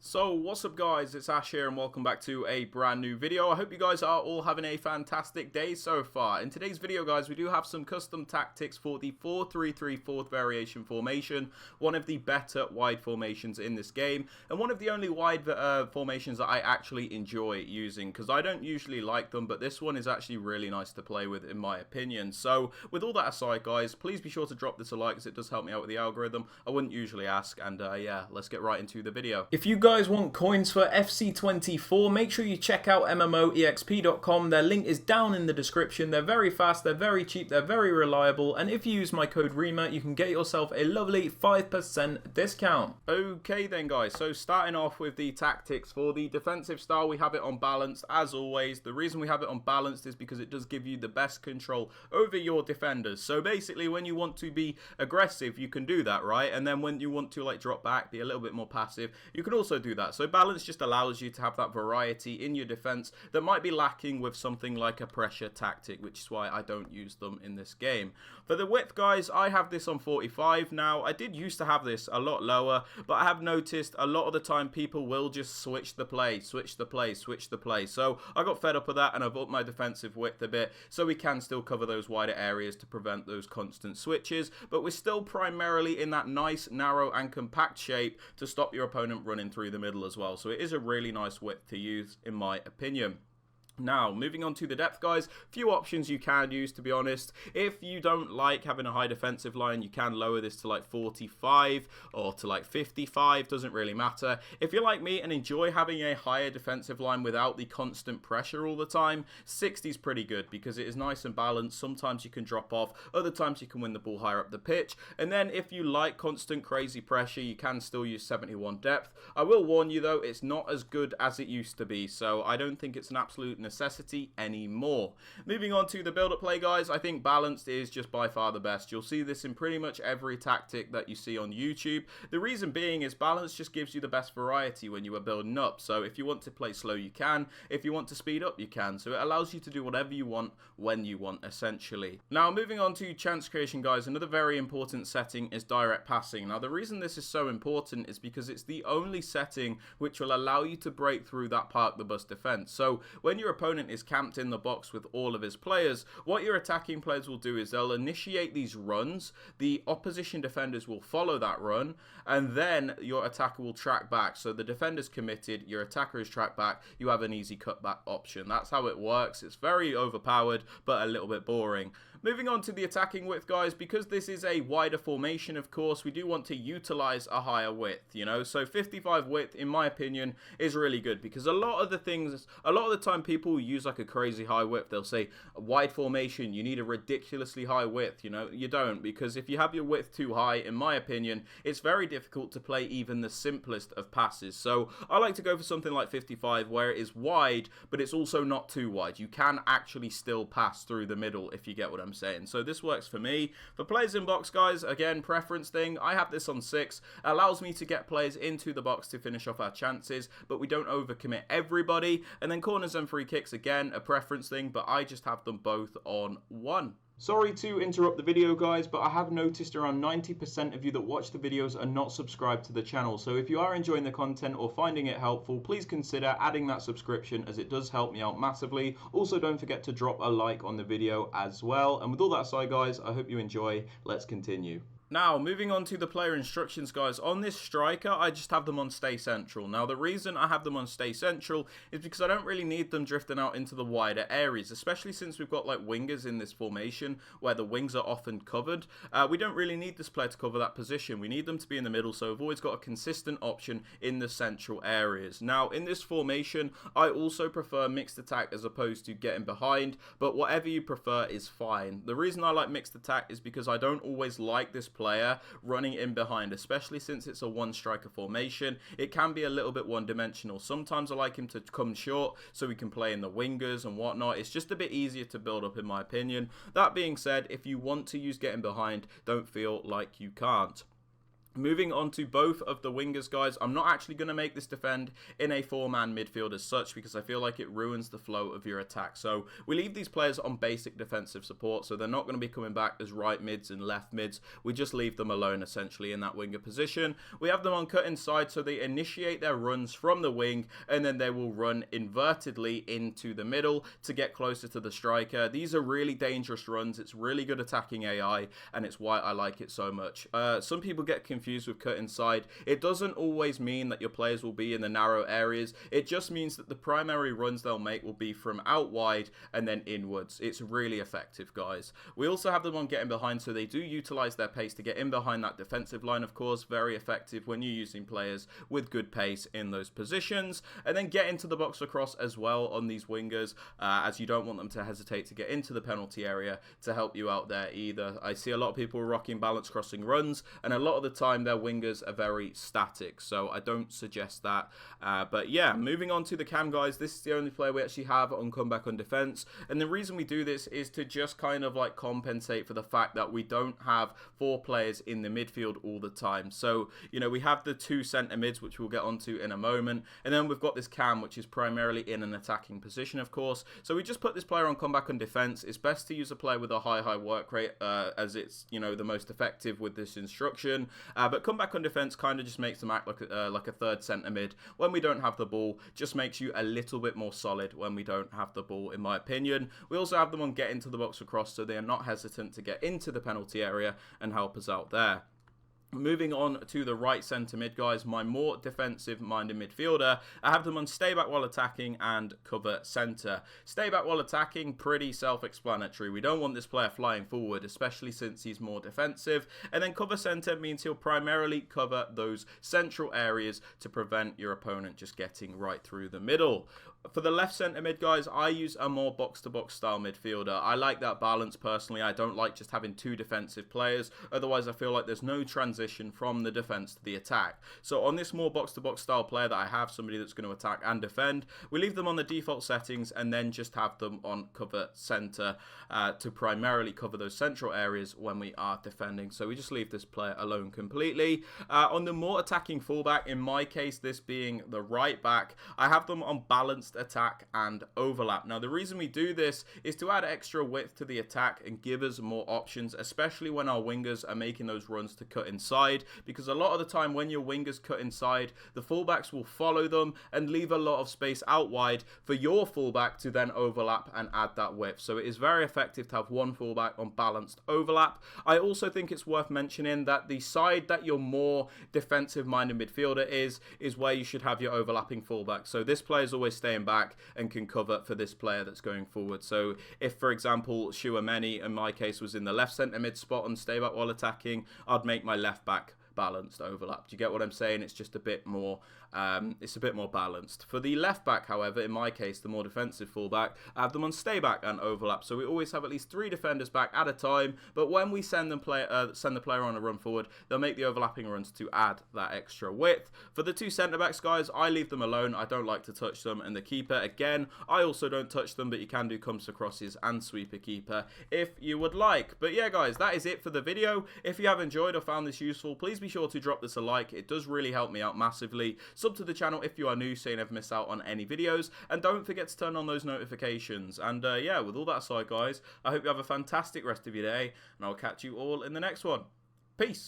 So what's up guys, it's Ash here and welcome back to a brand new video. I hope you guys are all having a fantastic day so far. In today's video guys, we do have some custom tactics for the 4-3-3 fourth variation formation, one of the better wide formations in this game, and one of the only wide formations that I actually enjoy using, because I don't usually like them, but this one is actually really nice to play with in my opinion. So with all that aside guys, please be sure to drop this a like as it does help me out with the algorithm. I wouldn't usually ask, and yeah, let's get right into the video. If you guys want coins for FC24, make sure you check out MMOEXP.com. Their link is down in the description. They're very fast, they're very cheap, they're very reliable, and if you use my code Rema, you can get yourself a lovely 5% discount. Okay then guys, so starting off with the tactics for the defensive style, we have it on balanced as always. The reason we have it on balanced is because it does give you the best control over your defenders. So basically when you want to be aggressive, you can do that, right? And then when you want to like drop back, be a little bit more passive, you can also do that. So balance just allows you to have that variety in your defense that might be lacking with something like a pressure tactic, which is why I don't use them in this game. For the width guys, I have this on 45 now. I did used to have this a lot lower, but I have noticed a lot of the time people will just switch the play. So I got fed up with that and I've upped my defensive width a bit so we can still cover those wider areas to prevent those constant switches, but we're still primarily in that nice narrow and compact shape to stop your opponent running through the middle as well. So it is a really nice width to use in my opinion. Now, moving on to the depth, guys, few options you can use, to be honest. If you don't like having a high defensive line, you can lower this to like 45 or to like 55, doesn't really matter. If you're like me and enjoy having a higher defensive line without the constant pressure all the time, 60 is pretty good because it is nice and balanced. Sometimes you can drop off, other times you can win the ball higher up the pitch. And then if you like constant crazy pressure, you can still use 71 depth. I will warn you though, it's not as good as it used to be, so I don't think it's an absolute necessity anymore. Moving on to the build-up play guys, I think balanced is just by far the best. You'll see this in pretty much every tactic that you see on YouTube. The reason being is balance just gives you the best variety when you are building up. So if you want to play slow you can, if you want to speed up you can, so it allows you to do whatever you want when you want essentially. Now moving on to chance creation guys, another very important setting is direct passing. Now the reason this is so important is because it's the only setting which will allow you to break through that park the bus defense. So when your opponent is camped in the box with all of his players, what your attacking players will do is they'll initiate these runs, the opposition defenders will follow that run, and then your attacker will track back. So the defender's committed, your attacker is tracked back, you have an easy cutback option. That's how it works. It's very overpowered, but a little bit boring. Moving on to the attacking width guys, because this is a wider formation, of course, we do want to utilize a higher width, you know, so 55 width in my opinion is really good because a lot of the time people use like a crazy high width. They'll say wide formation, you need a ridiculously high width. You know, you don't, because if you have your width too high, in my opinion, it's very difficult to play even the simplest of passes. So I like to go for something like 55 where it is wide, but it's also not too wide. You can actually still pass through the middle if you get what I'm saying. So this works for me. For players in box guys, again, preference thing, I have this on 6. Allows me to get players into the box to finish off our chances, but we don't overcommit everybody. And then corners and free kicks, again, a preference thing, but I just have them both on 1. Sorry to interrupt the video guys, but I have noticed around 90% of you that watch the videos are not subscribed to the channel. So if you are enjoying the content or finding it helpful, please consider adding that subscription as it does help me out massively. Also don't forget to drop a like on the video as well. And with all that aside guys, I hope you enjoy. Let's continue. Now, moving on to the player instructions, guys. On this striker, I just have them on stay central. Now, the reason I have them on stay central is because I don't really need them drifting out into the wider areas, especially since we've got like wingers in this formation where the wings are often covered. We don't really need this player to cover that position. We need them to be in the middle, so I've always got a consistent option in the central areas. Now, in this formation, I also prefer mixed attack as opposed to getting behind, but whatever you prefer is fine. The reason I like mixed attack is because I don't always like this player running in behind, especially since it's a one striker formation. It can be a little bit one-dimensional. Sometimes I like him to come short so we can play in the wingers and whatnot. It's just a bit easier to build up in my opinion. That being said, if you want to use getting behind, don't feel like you can't. Moving on to both of the wingers, guys, I'm not actually going to make this defend in a 4-man midfield as such because I feel like it ruins the flow of your attack. So we leave these players on basic defensive support, so they're not going to be coming back as right mids and left mids. We just leave them alone essentially in that winger position. We have them on cut inside, so they initiate their runs from the wing and then they will run invertedly into the middle to get closer to the striker. These are really dangerous runs. It's really good attacking AI, and it's why I like it so much. Some people get confused with cut inside. It doesn't always mean that your players will be in the narrow areas. It just means that the primary runs they'll make will be from out wide and then inwards. It's really effective, guys. We also have them on getting behind, so they do utilize their pace to get in behind that defensive line, of course. Very effective when you're using players with good pace in those positions. And then get into the box across as well on these wingers, as you don't want them to hesitate to get into the penalty area to help you out there either. I see a lot of people rocking balance crossing runs, and a lot of the time their wingers are very static, so I don't suggest that. But yeah, moving on to the cam, guys, this is the only player we actually have on comeback on defense, and the reason we do this is to just kind of like compensate for the fact that we don't have 4 players in the midfield all the time. So, you know, we have the 2 centre mids, which we'll get onto in a moment, and then we've got this cam, which is primarily in an attacking position, of course. So we just put this player on comeback on defense. It's best to use a player with a high work rate, as it's, you know, the most effective with this instruction. But comeback on defense kind of just makes them act like a third centre mid when we don't have the ball. Just makes you a little bit more solid when we don't have the ball, in my opinion. We also have them on get into the box across, so they are not hesitant to get into the penalty area and help us out there. Moving on to the right centre mid, guys, my more defensive-minded midfielder, I have them on stay back while attacking and cover centre. Stay back while attacking, pretty self-explanatory. We don't want this player flying forward, especially since he's more defensive. And then cover centre means he'll primarily cover those central areas to prevent your opponent just getting right through the middle. For the left centre mid, guys, I use a more box-to-box style midfielder. I like that balance personally. I don't like just having 2 defensive players. Otherwise, I feel like there's no transition from the defence to the attack. So on this more box-to-box style player that I have, somebody that's going to attack and defend, we leave them on the default settings and then just have them on cover centre to primarily cover those central areas when we are defending. So we just leave this player alone completely. On the more attacking fullback, in my case, this being the right back, I have them on balanced attack and overlap. Now the reason we do this is to add extra width to the attack and give us more options, especially when our wingers are making those runs to cut inside, because a lot of the time when your wingers cut inside, the fullbacks will follow them and leave a lot of space out wide for your fullback to then overlap and add that width. So it is very effective to have one fullback on balanced overlap. I also think it's worth mentioning that the side that your more defensive minded midfielder is where you should have your overlapping fullback. So this player is always staying back and can cover for this player that's going forward. So if, for example, Shuameni in my case was in the left centre mid spot and stay back while attacking, I'd make my left back balanced overlap. Do you get what I'm saying? It's just a bit more it's a bit more balanced. For the left back, however, in my case, the more defensive fullback, I have them on stay back and overlap. So we always have at least 3 defenders back at a time, but when we send the player on a run forward, they'll make the overlapping runs to add that extra width. For the 2 centre backs, guys, I leave them alone. I don't like to touch them. And the keeper, again, I also don't touch them, but you can do comes to crosses and sweeper keeper if you would like. But yeah, guys, that is it for the video. If you have enjoyed or found this useful, please be sure to drop this a like. It does really help me out massively. Sub to the channel if you are new so you never miss out on any videos, and don't forget to turn on those notifications. And yeah, with all that aside, guys, I hope you have a fantastic rest of your day, and I'll catch you all in the next one. Peace.